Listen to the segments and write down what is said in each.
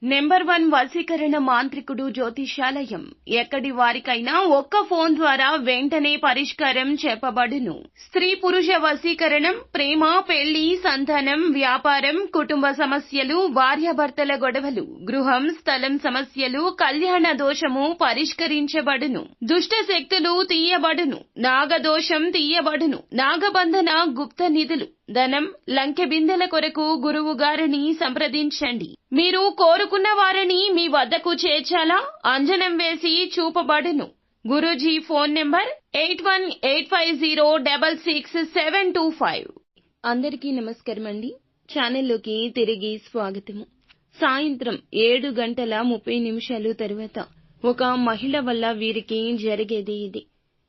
Number 1 వశీకరణ మాంత్రికుడు జ్యోతిషాలయం. ఎక్కడి వారికైనా ఒక్క ఫోన్ ద్వారా వెంటనే పరిష్కారం చెప్పబడును. స్త్రీ పురుష వశీకరణం, ప్రేమ, పెళ్లి, సంతానం, వ్యాపారం, కుటుంబ సమస్యలు, భార్యాభర్తల గొడవలు, గృహం, స్థలం సమస్యలు, కళ్యాణ దోషము పరిష్కరించబడును. దుష్ట శక్తులు తీయబడును. నాగదోషం తీయబడును. నాగబంధన, గుప్త నిధులు, ధనం, లంకె బిందెల కొరకు గురువు గారిని సంప్రదించండి. మీరు కోరుకున్న వారిని మీ వద్దకు చేర్చాలా? అంజనం వేసి చూపబడును. Guruji phone number 8185066725. అందరికీ నమస్కారం అండి. ఛానల్లోకి తిరిగి స్వాగతము. సాయంత్రం 7:30 తరువాత ఒక మహిళ వల్ల వీరికి జరిగేది ఇది.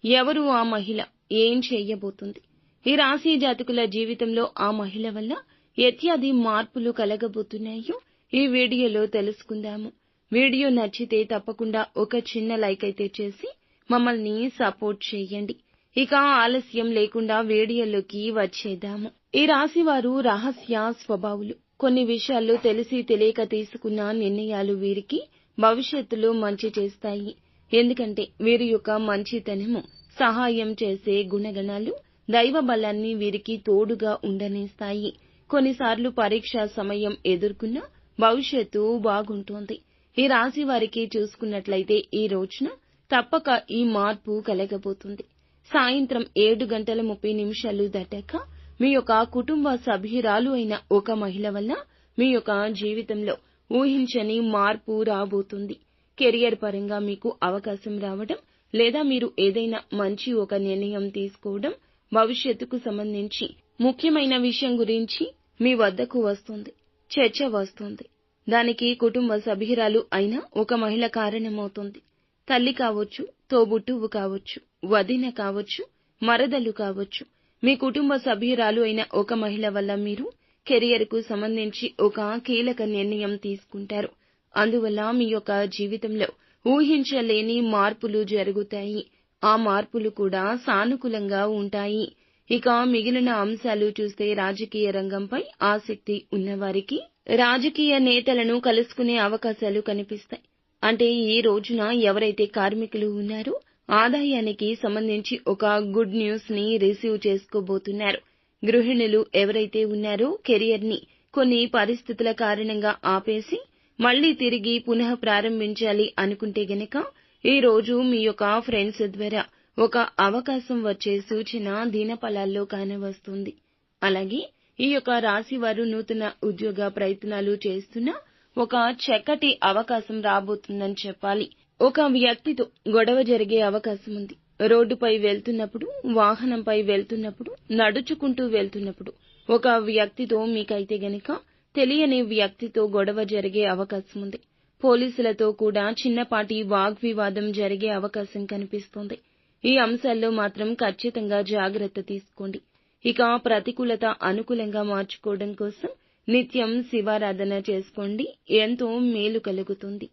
ఎవరు ఆ మహిళ? ఏం చేయబోతుంది? ఈ రాశి జాతకుల జీవితంలో ఆ మహిళ వల్ల ఎత్యాది మార్పులు కలగబోతున్నాయో ఈ వీడియోలో తెలుసుకుందాము. వీడియో నచ్చితే తప్పకుండా ఒక చిన్న లైక్ అయితే చేసి మమ్మల్ని సపోర్ట్ చేయండి. ఇక ఆలస్యం లేకుండా వీడియోలోకి వచ్చేద్దాము. ఈ రాశి వారు రహస్య స్వభావులు. కొన్ని విషయాల్లో తెలిసి తెలియక తీసుకున్న నిర్ణయాలు వీరికి భవిష్యత్తులో మంచి చేస్తాయి. ఎందుకంటే వీరి యొక్క మంచితనము, సహాయం చేసే గుణగణాలు, దైవ బలాన్ని వీరికి తోడుగా ఉండనిస్తాయి. కొన్నిసార్లు పరీక్ష సమయం ఎదుర్కొన్న భవిష్యత్తు బాగుంటుంది. ఈ రాశి వారికి చూసుకున్నట్లయితే ఈ రోజున తప్పక ఈ మార్పు కలగబోతుంది. సాయంత్రం 7:30 దాటాక మీ యొక్క కుటుంబ సభ్యురాలు అయిన ఒక మహిళ వల్ల మీ యొక్క జీవితంలో ఊహించని మార్పు రాబోతుంది. కెరియర్ పరంగా మీకు అవకాశం రావడం, లేదా మీరు ఏదైనా మంచి ఒక నిర్ణయం తీసుకోవడం, భవిష్యత్తుకు సంబంధించి ముఖ్యమైన విషయం గురించి మీ వద్దకు వస్తుంది. చర్చ వస్తుంది. దానికి కుటుంబ సభ్యురాలు అయిన ఒక మహిళ కారణమవుతుంది. తల్లి కావచ్చు, తోబుట్టువు కావచ్చు, వదిన కావచ్చు, మరదలు కావచ్చు. మీ కుటుంబ సభ్యురాలు అయిన ఒక మహిళ వల్ల మీరు కెరియర్కు సంబంధించి ఒక కీలక నిర్ణయం తీసుకుంటారు. అందువల్ల మీ యొక్క జీవితంలో ఊహించలేని మార్పులు జరుగుతాయి. ఆ మార్పులు కూడా సానుకూలంగా ఉంటాయి. ఇక మిగిలిన అంశాలు చూస్తే రాజకీయ రంగంపై ఆసక్తి ఉన్నవారికి రాజకీయ నేతలను కలుసుకునే అవకాశాలు కనిపిస్తాయి. అంటే ఈ రోజున ఎవరైతే కార్మికులు ఉన్నారో ఆదాయానికి సంబంధించి ఒక గుడ్ న్యూస్ ని రిసీవ్ చేసుకోబోతున్నారు. గృహిణులు ఎవరైతే ఉన్నారో కెరియర్ ని కొన్ని పరిస్థితుల కారణంగా ఆపేసి మళ్లీ తిరిగి పునః ప్రారంభించాలి అనుకుంటే గనక ఈ రోజు మీ యొక్క ఫ్రెండ్స్ ద్వారా ఒక అవకాశం వచ్చే సూచన దినఫలాల్లో కానవస్తుంది. అలాగే ఈ యొక్క రాశి వారు నూతన ఉద్యోగ ప్రయత్నాలు చేస్తున్న ఒక చక్కటి అవకాశం రాబోతుందని చెప్పాలి. ఒక వ్యక్తితో గొడవ జరిగే అవకాశం ఉంది. రోడ్డుపై వెళ్తున్నప్పుడు, వాహనంపై వెళ్తున్నప్పుడు, నడుచుకుంటూ వెళ్తున్నప్పుడు ఒక వ్యక్తితో మీకైతే గనక తెలియని వ్యక్తితో గొడవ జరిగే అవకాశం ఉంది. పోలీసులతో కూడా చిన్నపాటి వాగ్వివాదం జరిగే అవకాశం కనిపిస్తోంది. ఈ అంశాల్లో మాత్రం ఖచ్చితంగా జాగ్రత్త తీసుకోండి. ఇక ప్రతికూలత అనుకూలంగా మార్చుకోవడం కోసం నిత్యం శివారాధన చేసుకోండి. ఎంతో మేలు కలుగుతుంది.